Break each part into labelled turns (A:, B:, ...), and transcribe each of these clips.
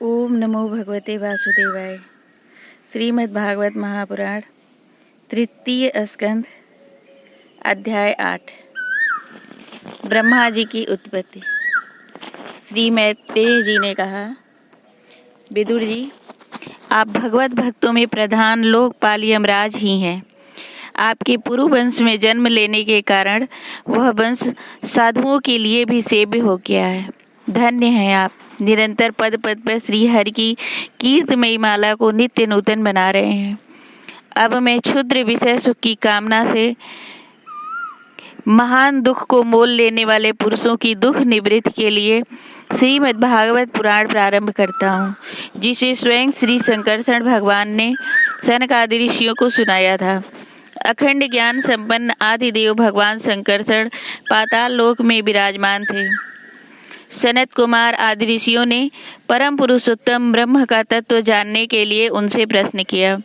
A: ओम नमो भगवते वासुदेवाय। श्रीमद्भागवत महापुराण तृतीय स्कंध अध्याय 8। ब्रह्मा जी की उत्पत्ति। श्री मैत्रेय जी ने कहा, विदुर जी, आप भगवत भक्तों में प्रधान लोकपाल यमराज ही हैं। आपके पुरु वंश में जन्म लेने के कारण वह वंश साधुओं के लिए भी सेव्य हो गया है। धन्य हैं आप। निरंतर पद पद पर श्री हरि की कीर्तमयी माला को नित्य नूतन बना रहे हैं। अब मैं क्षुद्र विषय सुख की कामना से महान दुख को मोल लेने वाले पुरुषों की दुख निवृत्ति के लिए श्रीमद्भागवत पुराण प्रारंभ करता हूँ, जिसे स्वयं श्री संकर्षण भगवान ने सनक आदि ऋषियों को सुनाया था। अखंड ज्ञान संपन्न आदिदेव भगवान संकर्षण पाताल लोक में विराजमान थे। सनत कुमार आदि ऋषियों ने परम पुरुषोत्तम ब्रह्म का तत्व जानने के लिए उनसे प्रश्न किया।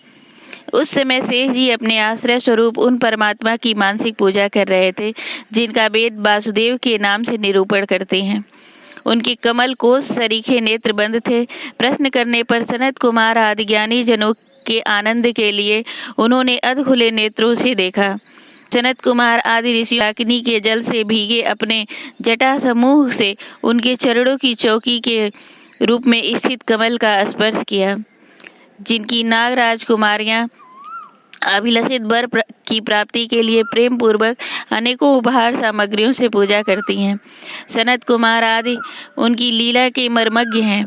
A: उस समय शेष जी अपने आश्रय स्वरूप उन परमात्मा की मानसिक पूजा कर रहे थे, जिनका वेद वासुदेव के नाम से निरूपण करते हैं। उनके कमल कोश सरीखे नेत्र बंद थे। प्रश्न करने पर सनत कुमार आदि ज्ञानी जनों के आनंद के लिए उन्होंने अधखुले नेत्रों से देखा। सनत कुमार आदि ऋषि अग्नि के जल से भीगे अपने जटा समूह से उनके चरणों की चौकी के रूप में स्थित कमल का स्पर्श किया, जिनकी नागराज कुमारियां अभिलषित वर की प्राप्ति के लिए प्रेम पूर्वक अनेकों उपहार सामग्रियों से पूजा करती हैं। सनत कुमार आदि उनकी लीला के मर्मज्ञ हैं।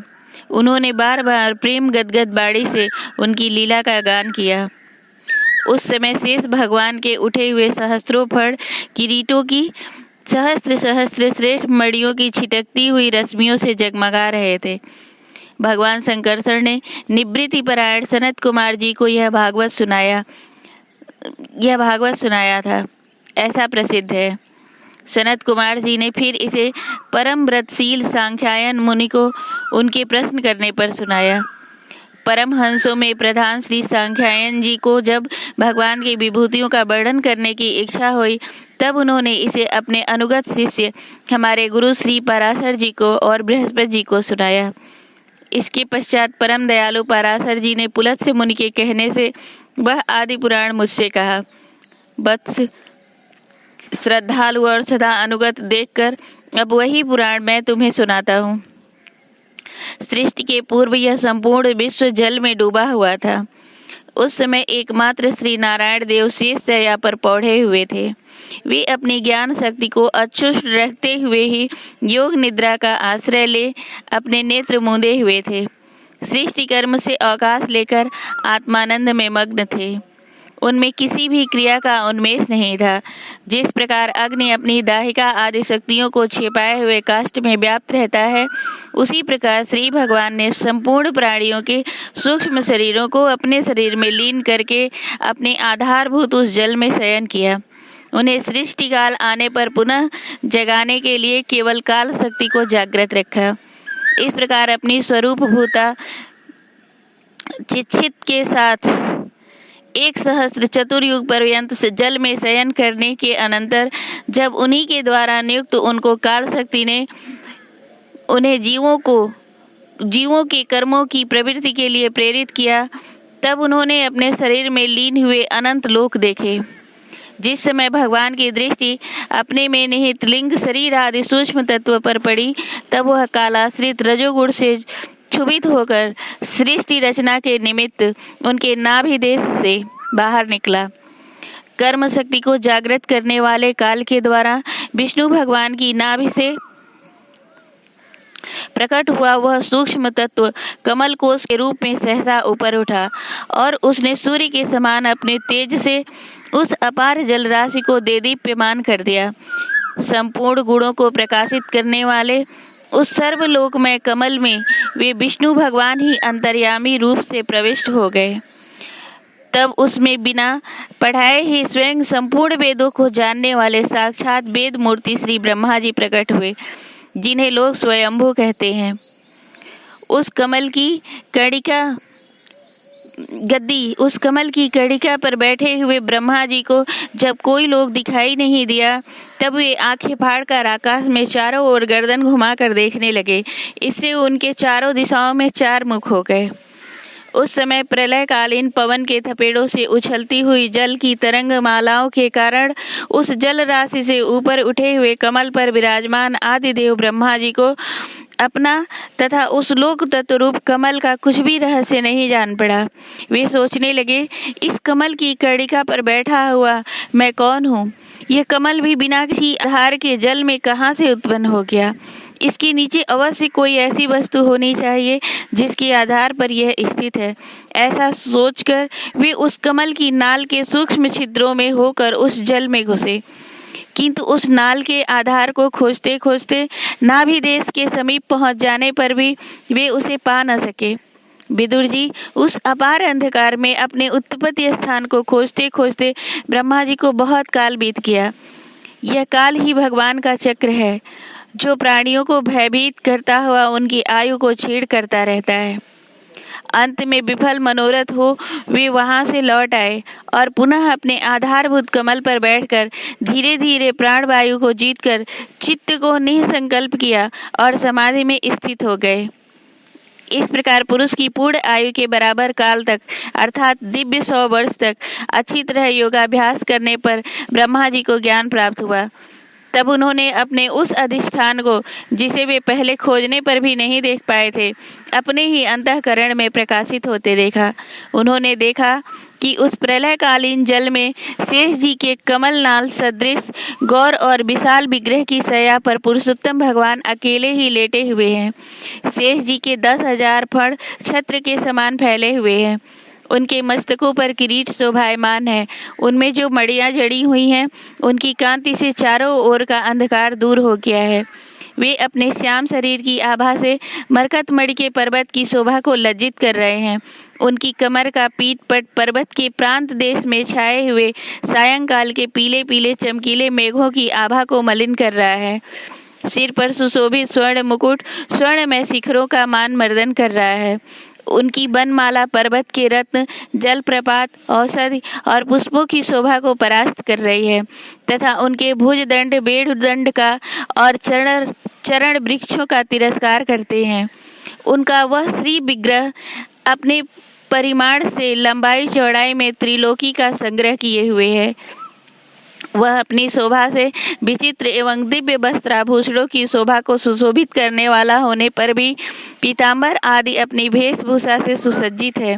A: उन्होंने बार बार प्रेम गदगद बाणी से उनकी लीला का गान किया। उस समय शेष भगवान के उठे हुए सहस्त्रों फण किरीटों की सहस्त्र सहस्त्र श्रेष्ठ मणियों की छिटकती हुई रश्मियों से जगमगा रहे थे। भगवान संकर्षण ने निवृत्ति परायण सनत कुमार जी को यह भागवत सुनाया था, ऐसा प्रसिद्ध है। सनत कुमार जी ने फिर इसे परम व्रतशील सांख्यायन मुनि को उनके प्रश्न करने पर सुनाया। परमहंसों में प्रधान श्री सांख्यायन जी को जब भगवान की विभूतियों का वर्णन करने की इच्छा हुई, तब उन्होंने इसे अपने अनुगत शिष्य हमारे गुरु श्री पराशर जी को और बृहस्पति जी को सुनाया। इसके पश्चात परम दयालु पराशर जी ने पुलत्स्य मुनि के कहने से वह आदि पुराण मुझसे कहा। वत्स, श्रद्धालु और सदा अनुगत देखकर अब वही पुराण मैं तुम्हें सुनाता हूँ। सृष्टि के पूर्व यह संपूर्ण विश्व जल में डूबा हुआ था। उस समय एकमात्र श्री नारायण देव शेष शैया पर पौढ़े हुए थे। वे अपनी ज्ञान शक्ति को अक्षुष्ट रखते हुए ही योग निद्रा का आश्रय ले अपने नेत्र मूंदे हुए थे। सृष्टि कर्म से अवकाश लेकर आत्मानंद में मग्न थे। उनमें किसी भी क्रिया का उन्मेष नहीं था। जिस प्रकार अग्नि अपनी दाहिका आदि शक्तियों को छिपाए हुए काष्ठ में व्याप्त रहता है, उसी प्रकार श्री भगवान ने संपूर्ण प्राणियों के सूक्ष्म शरीरों को अपने शरीर में लीन करके अपने आधारभूत उस जल में शयन किया। उन्हें सृष्टि काल आने पर पुनः जगाने के लिए केवल काल शक्ति को जागृत रखा। इस प्रकार अपनी स्वरूप भूता चिच्छित के साथ 1 सहस्त्र चतुर्युग पर्यंत से जल में शयन करने के अनंतर जब उन्हीं के द्वारा नियुक्त उनको काल शक्ति ने उन्हें जीवों के कर्मों की प्रवृत्ति के लिए प्रेरित किया, तब उन्होंने अपने शरीर में लीन हुए अनंत लोक देखे। जिस समय भगवान की दृष्टि अपने में निहित लिंग शरीर आदि सूक्ष्म तत्व पर पड़ी, तब वह कालाश्रित रजोगुण से क्षुभित होकर सृष्टि रचना के निमित्त उनके नाभि देश से बाहर निकला। कर्म शक्ति को जागृत करने वाले काल के द्वारा विष्णु भगवान की नाभि से प्रकट हुआ वह सूक्ष्म तत्व कमल कोश के रूप में सहसा ऊपर उठा और उसने सूर्य के समान अपने तेज से उस अपार जल राशि को देदीप्यमान कर दिया। संपूर्ण गुणों को प्रकाशित करने वाले उस सर्वलोकमय कमल में वे विष्णु भगवान ही अंतर्यामी रूप से प्रविष्ट हो गए। तब उसमें बिना पढ़ाए ही स्वयं संपूर्ण वेदों को जानने वाले साक्षात वेद मूर्ति श्री ब्रह्मा जी प्रकट हुए, जिन्हें लोग स्वयंभू कहते हैं। उस कमल की कणिका गद्दी, उस कमल की कड़िका पर बैठे हुए ब्रह्मा जी को जब कोई लोग दिखाई नहीं दिया, तब वे आंखें फाड़कर आकाश में चारों ओर गर्दन घुमाकर देखने लगे। इससे उनके चारों दिशाओं में 4 मुख हो गए। उस समय प्रलयकालीन पवन के थपेड़ों से उछलती हुई जल की तरंग मालाओं के कारण उस जल राशि से ऊपर उठे हुए कमल पर विराजमान आदिदेव ब्रह्मा जी को अपना तथा उस लोक तत्व रूप कमल का कुछ भी रहस्य नहीं जान पड़ा। वे सोचने लगे, इस कमल की कड़िका पर बैठा हुआ मैं कौन हूँ? यह कमल भी बिना किसी आधार के जल में कहाँ से उत्पन्न हो गया? इसके नीचे अवश्य कोई ऐसी वस्तु होनी चाहिए जिसके आधार पर यह स्थित है। ऐसा सोचकर वे उस कमल की नाल के सूक्ष्म छिद्रों में होकर उस जल में घुसे, किंतु उस नाल के आधार को खोजते खोजते नाभि देश के समीप पहुंच जाने पर भी वे उसे पा न सके। विदुर जी, उस अपार अंधकार में अपने उत्पत्ति स्थान को खोजते खोजते ब्रह्मा जी को बहुत काल बीत गया। यह काल ही भगवान का चक्र है, जो प्राणियों को भयभीत करता हुआ उनकी आयु को छीड़ करता रहता है। अंत में विफल मनोरथ हो वे वहां से लौट आए और पुनः अपने आधारभूत कमल पर बैठकर धीरे धीरे प्राणवायु को जीतकर चित्त को निसंकल्प किया और समाधि में स्थित हो गए। इस प्रकार पुरुष की पूर्ण आयु के बराबर काल तक अर्थात दिव्य 100 वर्ष तक अच्छी तरह योगाभ्यास करने पर ब्रह्मा जी को ज्ञान प्राप्त हुआ। तब उन्होंने अपने उस अधिष्ठान को, जिसे वे पहले खोजने पर भी नहीं देख पाए थे, अपने ही अंतःकरण में प्रकाशित होते देखा। उन्होंने देखा कि उस प्रलयकालीन जल में शेष जी के कमल नाल सदृश गौर और विशाल विग्रह की शैया पर पुरुषोत्तम भगवान अकेले ही लेटे हुए हैं। शेष जी के 10,000 फण छत्र के समान फैले हुए हैं। उनके मस्तकों पर किरीट शोभायमान है। उनमें जो मड़ियाँ जड़ी हुई हैं, उनकी कांति से चारों ओर का अंधकार दूर हो गया है। वे अपने श्याम शरीर की आभा से मरकतमणि के पर्वत की शोभा को लज्जित कर रहे हैं। उनकी कमर का पीठ पट पर्वत के प्रांत देश में छाए हुए सायंकाल के पीले पीले चमकीले मेघों की आभा को मलिन कर रहा है। सिर पर सुशोभित स्वर्ण मुकुट स्वर्ण में शिखरों का मान मर्दन कर रहा है। उनकी बनमाला पर्वत के रत्न, जलप्रपात, औषधि और पुष्पों की शोभा को परास्त कर रही है तथा उनके भुजदंड बेड़दंड का और चरण वृक्षों का तिरस्कार करते हैं। उनका वह श्री विग्रह अपने परिमाण से लंबाई चौड़ाई में त्रिलोकी का संग्रह किए हुए है। वह अपनी शोभा से विचित्र एवं दिव्य वस्त्राभूषणों की शोभा को सुशोभित करने वाला होने पर भी पीताम्बर आदि अपनी वेशभूषा से सुसज्जित है।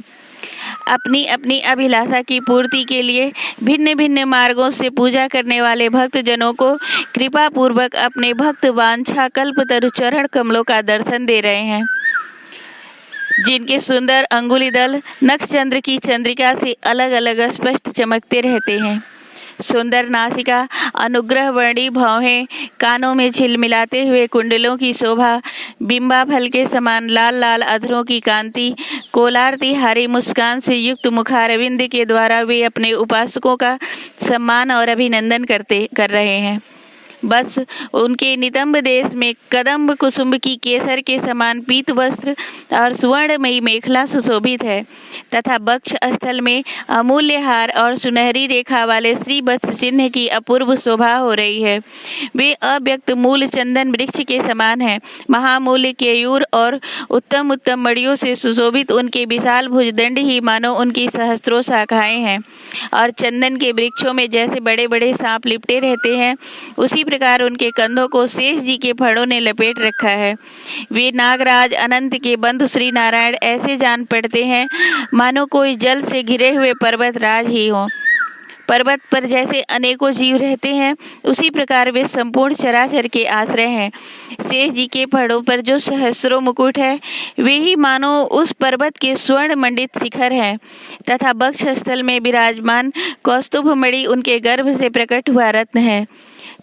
A: अपनी अपनी अभिलाषा की पूर्ति के लिए भिन्न भिन्न मार्गों से पूजा करने वाले भक्त जनों को कृपा पूर्वक अपने भक्त वांछा कल्पतरु चरण कमलों का दर्शन दे रहे हैं, जिनके सुंदर अंगुलीदल नक्षचंद्र की चंद्रिका से अलग अलग स्पष्ट चमकते रहते हैं। सुंदर नासिका, अनुग्रह वर्णी भौहें, कानों में झिलमिलाते हुए कुंडलों की शोभा, बिंबा फल के समान लाल लाल अधरों की कांति, कोलारती हारी मुस्कान से युक्त मुखारविंद के द्वारा वे अपने उपासकों का सम्मान और अभिनंदन कर रहे हैं। बस उनके नितंब देश में कदम्ब कुसुम्ब की केसर के समान पीत वस्त्र और सुवर्णमयी मेखला सुशोभित है तथा वक्ष स्थल में अमूल्य हार और सुनहरी रेखा वाले श्री वत्स चिन्ह की अपूर्व शोभा हो रही है। वे अव्यक्त मूल चंदन वृक्ष के समान है। महामूल्य केयूर और उत्तम उत्तम मड़ियों से सुशोभित उनके विशाल भुजदंड ही मानो उनकी सहस्त्रों शाखाएं हैं और चंदन के वृक्षों में जैसे बड़े बड़े सांप लिपटे रहते हैं, उसी प्रकार उनके कंधों को शेष जी के फड़ों ने लपेट रखा है। वे नागराज अनंत के बंधु श्री नारायण ऐसे जान पड़ते हैं मानो कोई जल से घिरे हुए पर्वत राज ही हो। पर्वत पर जैसे अनेकों जीव रहते हैं, उसी प्रकार वे संपूर्ण चराचर के आश्रय हैं। शेष जी के फड़ों पर जो सहस्रों मुकुट है, वे ही मानो उस पर्वत के स्वर्ण मंडित शिखर हैं तथा वक्ष स्थल में विराजमान कौस्तुभमणि उनके गर्भ से प्रकट हुआ रत्न है।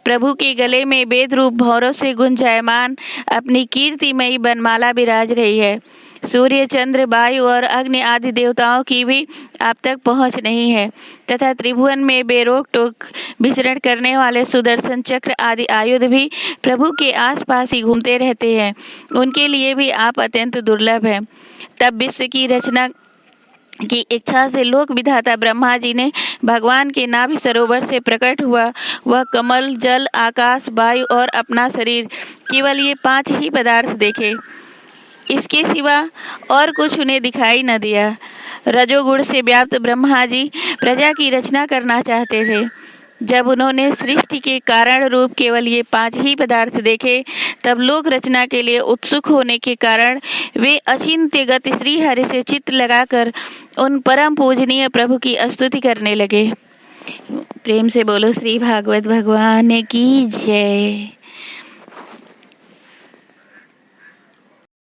A: प्रभु के गले में वेद रूप भौरों से गुंजायमान अपनी कीर्तिमयी बनमाला विराज रही है। सूर्य, चंद्र, वायु और अग्नि आदि देवताओं की भी आप तक पहुंच नहीं है तथा त्रिभुवन में बेरोक टोक विचरण करने वाले सुदर्शन चक्र आदि आयुध भी प्रभु के आसपास ही घूमते रहते हैं। उनके लिए भी आप अत्यंत दुर्लभ हैं। तब विश्व की रचना की इच्छा से लोक विधाता ब्रह्मा जी ने भगवान के नाभि सरोवर से प्रकट हुआ वह कमल, जल, आकाश, वायु और अपना शरीर, केवल ये 5 ही पदार्थ देखे। इसके सिवा और कुछ उन्हें दिखाई न दिया। रजोगुण से व्याप्त ब्रह्मा जी प्रजा की रचना करना चाहते थे। जब उन्होंने सृष्टि के कारण रूप केवल ये 5 ही पदार्थ देखे, तब लोक रचना के लिए उत्सुक होने के कारण वे अचिंत्य गति श्री हरि से चित्त लगाकर उन परम पूजनीय प्रभु की स्तुति करने लगे। प्रेम से बोलो श्री भागवत भगवान की जय।